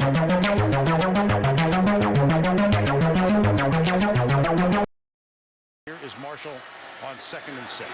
Here is Marshall on 2nd and 6.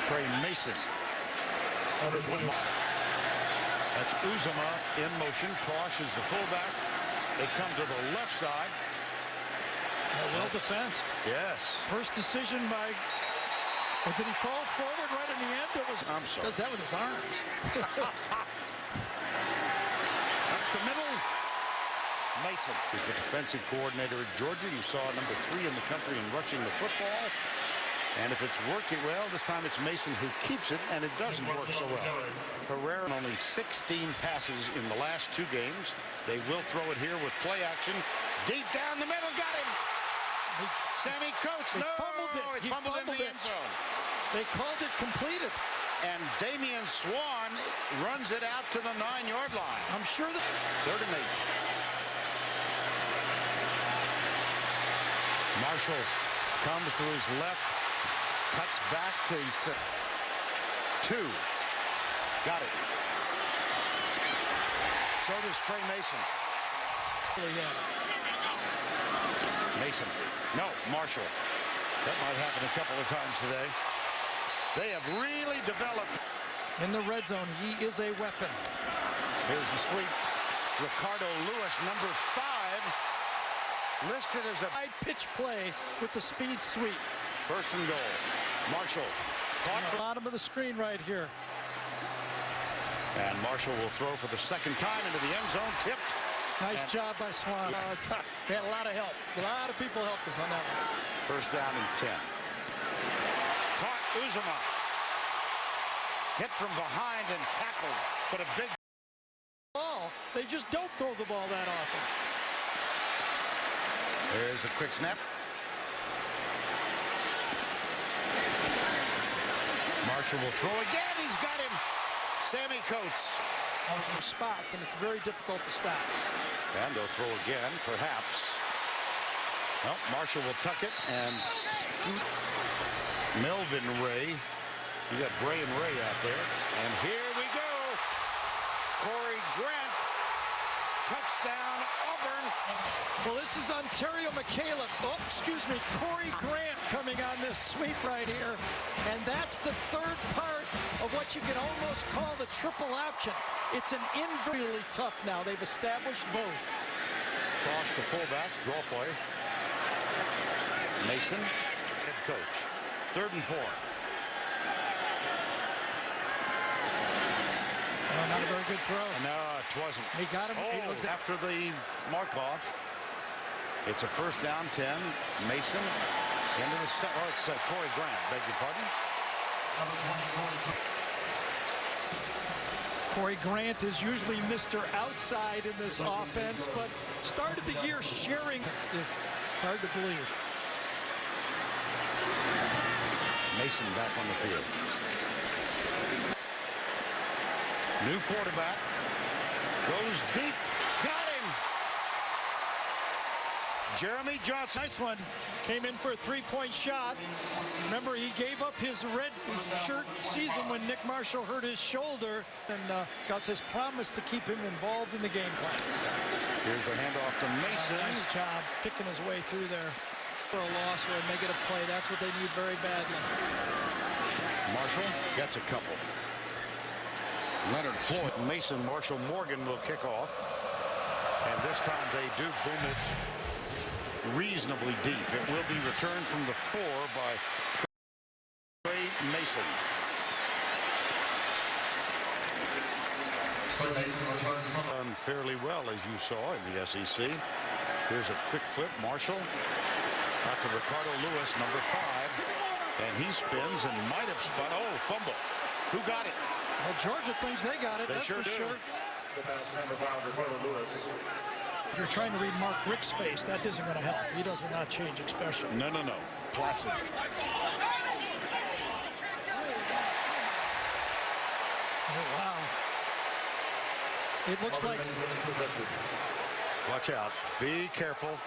Trey Mason. That's Uzama in motion. Prosh is the fullback. They come to the left side. Well defensed. Yes. First decision by. Or did he fall forward right in the end? It was. I'm sorry. Does that with his arms. Up the middle. Mason is the defensive coordinator at Georgia. You saw number 3 in the country in rushing the football. And if it's working well, this time it's Mason who keeps it, and it doesn't work so well. Herrera only 16 passes in the last 2 games. They will throw it here with play action. Deep down the middle, got him. Sammy Coates, no, He fumbled in the end zone. They called it completed. And Damian Swan runs it out to the 9-yard line. I'm sure that 3rd and 8. Marshall comes to his left, cuts back to his 2. Got it. So does Trey Mason. Mason. No, Marshall. That might happen a couple of times today. They have really developed. In the red zone, he is a weapon. Here's the sweep. Ricardo Lewis, number 5, listed as a wide pitch play with the speed sweep. 1st and goal. Marshall caught from the bottom of the screen right here. And Marshall will throw for the 2nd time into the end zone. Tipped. Nice job by Swan. They had a lot of help. A lot of people helped us on that one. 1st down and 10. Caught Uzama. Hit from behind and tackled. But a big ball. They just don't throw the ball that often. There's a quick snap. Marshall will throw again. He's got him. Sammy Coates. Spots, and it's very difficult to stop. And they'll throw again, perhaps. Well, Marshall will tuck it and scoot Melvin Ray. You got Bray and Ray out there. And here we go. Corey Grant. Touchdown, Auburn. Well, this is Ontario McCaleb. Oh, excuse me, Corey Grant coming on this sweep right here. And that's the 3rd part of what you can almost call the triple option. It's an really tough now. They've established both. Cross to fullback, draw play. Mason, head coach. 3rd and 4. Oh, not a very good throw. No, it wasn't. He got him. Oh, after the mark-off. It's a 1st down, 10. Mason into the set. Oh, it's Corey Grant. Beg your pardon. Corey Grant is usually Mr. Outside in this offense, but started the year sharing. It's just hard to believe. Mason back on the field. New quarterback. Goes deep. Got him. Jeremy Johnson. Nice one. Came in for a 3-point shot. Remember, he gave up his red shirt season when Nick Marshall hurt his shoulder, and Gus has promised to keep him involved in the game plan. Here's the handoff to Mason. Nice job picking his way through there. For a loss or a negative play, that's what they need very badly. Marshall gets a couple. Leonard Floyd. Mason, Marshall, Morgan will kick off. And this time they do boom it reasonably deep. It will be returned from the 4 by Trey Mason. Done fairly well, as you saw in the SEC. Here's a quick flip. Marshall out to Ricardo Lewis, number 5. And he spins and might have spun. Oh, fumble. Who got it? Well, Georgia thinks they got it. That's sure for do. sure. If you're trying to read Mark Richt's face, that isn't going to help. He does not change expression. No. Placid. Oh, wow. It looks like... Watch out. Be careful.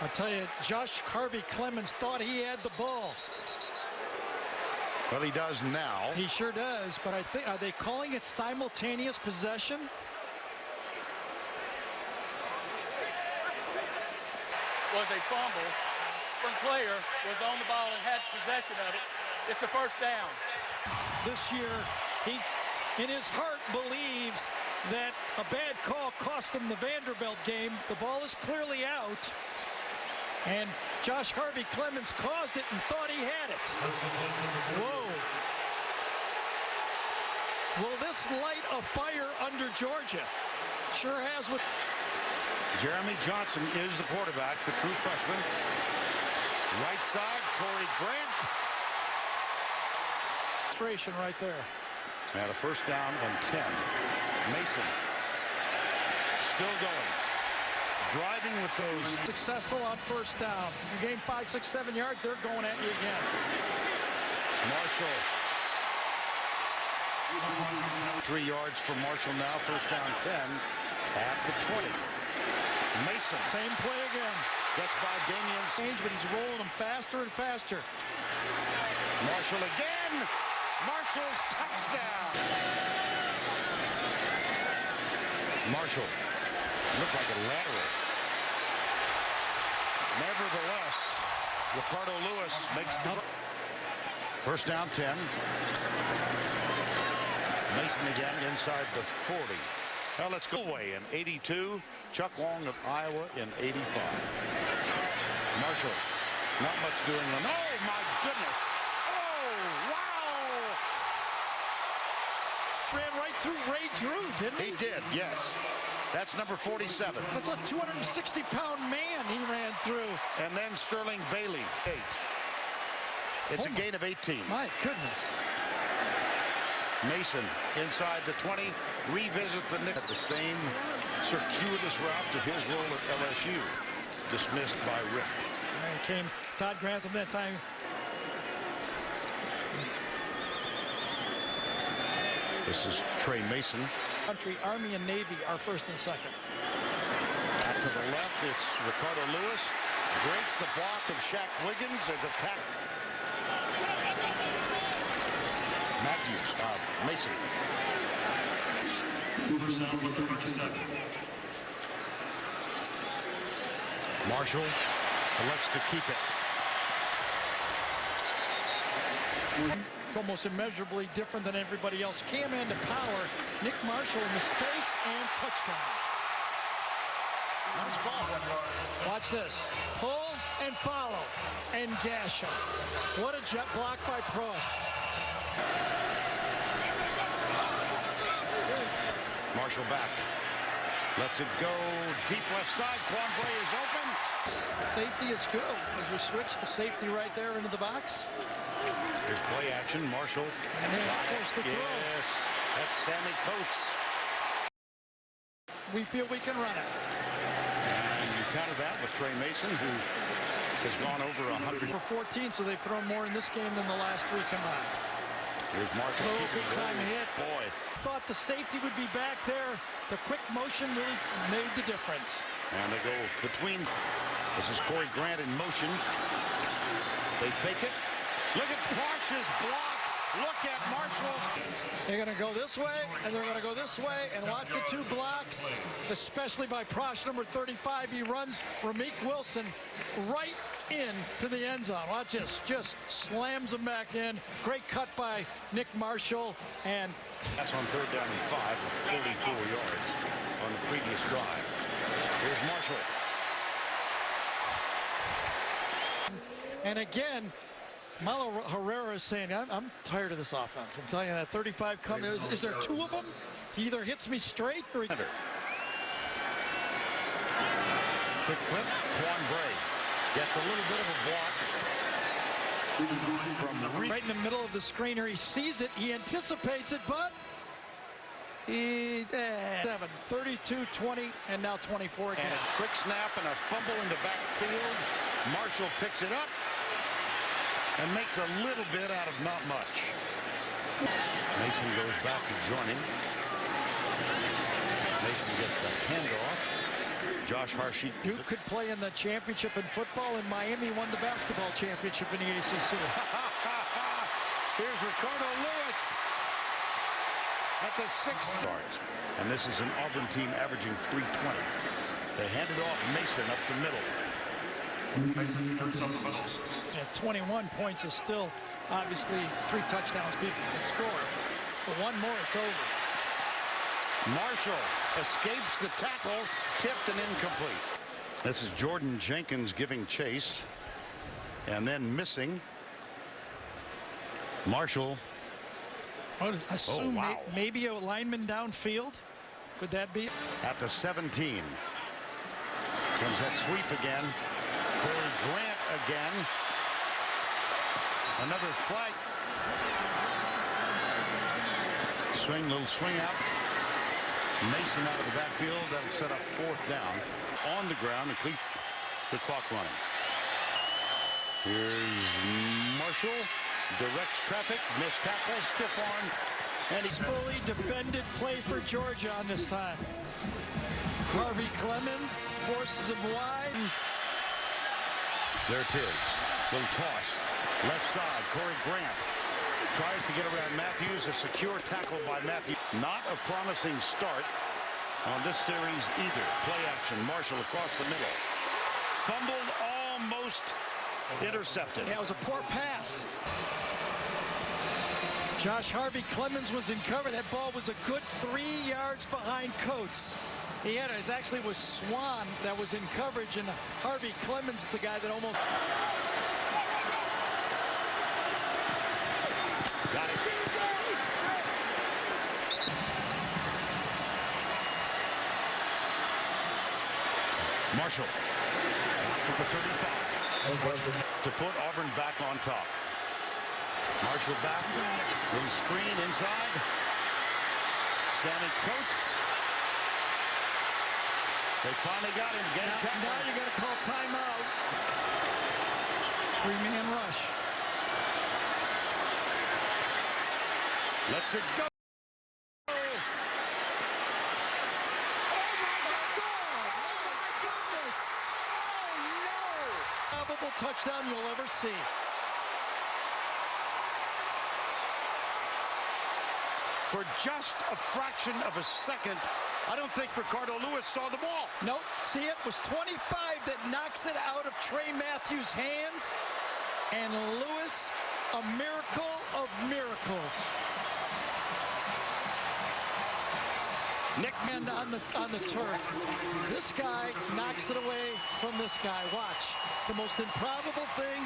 I'll tell you, Harvey-Clemons thought he had the ball. Well, he does now. He sure does, but I think, are they calling it simultaneous possession? was a fumble from player, was on the ball and had possession of it. It's a first down. This year, he, in his heart, believes that a bad call cost him the Vanderbilt game. The ball is clearly out. And Josh Harvey-Clemons caused it and thought he had it. Whoa. Will this light a fire under Georgia? Sure has with... Jeremy Johnson is the quarterback, the true freshman. Right side, Corey Grant. Right there. And a first down and 10. Mason still going. Driving with those. Successful on first down. You gain 5, 6, 7 yards, they're going at you again. Marshall. 3 yards for Marshall now. First down 10 at the 20. Mason. Same play again. Gets by Damian Change, but he's rolling them faster and faster. Marshall again. Marshall's touchdown. Marshall looked like a lateral. Nevertheless, Ricardo Lewis makes the first down 10. Mason again inside the 40. Now let's go away in 82. Chuck Long of Iowa in 85. Marshall, not much doing on. Oh my goodness! Oh wow! Ran right through Ray Drew, didn't he? He did, yes. That's number 47. That's a 260-pound man he ran through. And then Sterling Bailey, 8. It's a gain of 18. My goodness. Mason inside the 20. Revisit the Nick at the same circuitous route to his role at LSU. Dismissed by Rick. And came Todd Grantham that time. This is Trey Mason. Country, Army, and Navy are first and second. Back to the left, it's Ricardo Lewis. Breaks the block of Shaq Wiggins. There's a tackle. Matthews, Mason. Marshall elects to keep it. It's almost immeasurably different than everybody else. Cam into power. Nick Marshall in the space and touchdown. Nice ball. Watch this. Pull and follow and gash him. What a jet block by Prost. Marshall back. Lets it go deep left side. Quan Bray is open. Safety is good. As we switch the safety right there into the box. Here's play action. Marshall. And then force the throw. Yes, that's Sammy Coates. We feel we can run it. And you counter that with Trey Mason, who has gone over 100. For 14, so they've thrown more in this game than the last 3 combined. Here's Marshall. Oh, big time hit. Boy. Thought the safety would be back there. The quick motion really made the difference. And they go between. This is Corey Grant in motion. They fake it. Look at Posh's block. Look at Marshall's. They're going to go this way, and they're going to go this way, and watch the 2 blocks, especially by Prosh, number 35. He runs Ramik Wilson right into the end zone. Watch this. Just slams him back in. Great cut by Nick Marshall. And that's on 3rd down and 5 with 44 yards on the previous drive. Here's Marshall. And again, Malo Herrera is saying, I'm tired of this offense. I'm telling you that 35 coming. Is there 2 of them? He either hits me straight or he... Quick flip. Quan Bray gets a little bit of a block from right in the middle of the screener. He sees it. He anticipates it, but he 32-20, and now 24 again. And a quick snap and a fumble in the backfield. Marshall picks it up and makes a little bit out of not much. Mason goes back to join him. Mason gets the handoff. Josh Harshit. Duke could play in the championship in football, and Miami won the basketball championship in the ACC. Here's Ricardo Lewis at the 6th start. And this is an Auburn team averaging 320. They hand it off Mason up the middle. At 21 points is still obviously 3 touchdowns people can score. But one more, it's over. Marshall escapes the tackle, tipped and incomplete. This is Jordan Jenkins giving chase and then missing. Marshall. I would assume wow. maybe a lineman downfield. Could that be? At the 17. Comes that sweep again. Corey Grant again. Another flag. Little swing out. Mason out of the backfield. That'll set up 4th down. On the ground and keep the clock running. Here's Marshall. Directs traffic. Missed tackle. Stiff arm. And he's Fully defended play for Georgia on this time. Harvey-Clemons forces him wide. There it is. Little toss. Left side. Corey Grant tries to get around Matthews. A secure tackle by Matthews. Not a promising start on this series either. Play action. Marshall across the middle. Fumbled, almost intercepted. Yeah, it was a poor pass. Josh Harvey-Clemons was in cover. That ball was a good 3 yards behind Coates. He had it. It actually was Swan that was in coverage, and Harvey-Clemons, the guy that almost... Got it. Marshall to the 35 to put Auburn back on top. Marshall back. Little screen inside. Sammy Coates. They finally got him. Now you got to call timeout. 3-man rush. Let's it go. Oh my goodness! Oh no! Probable touchdown you'll ever see. For just a fraction of a second, I don't think Ricardo Lewis saw the ball. Nope. See, it was 25 that knocks it out of Trey Matthews' hands. And Lewis, a miracle of miracles. Nick And on the turf. This guy knocks it away from this guy. Watch. The most improbable thing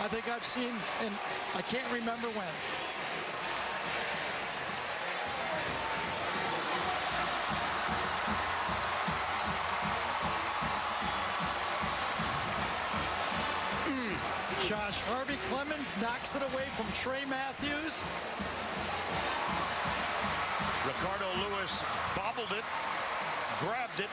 I think I've seen, and I can't remember when. Josh Harvey-Clemons knocks it away from Trey Matthews. Ricardo Lewis bobbled it, grabbed it.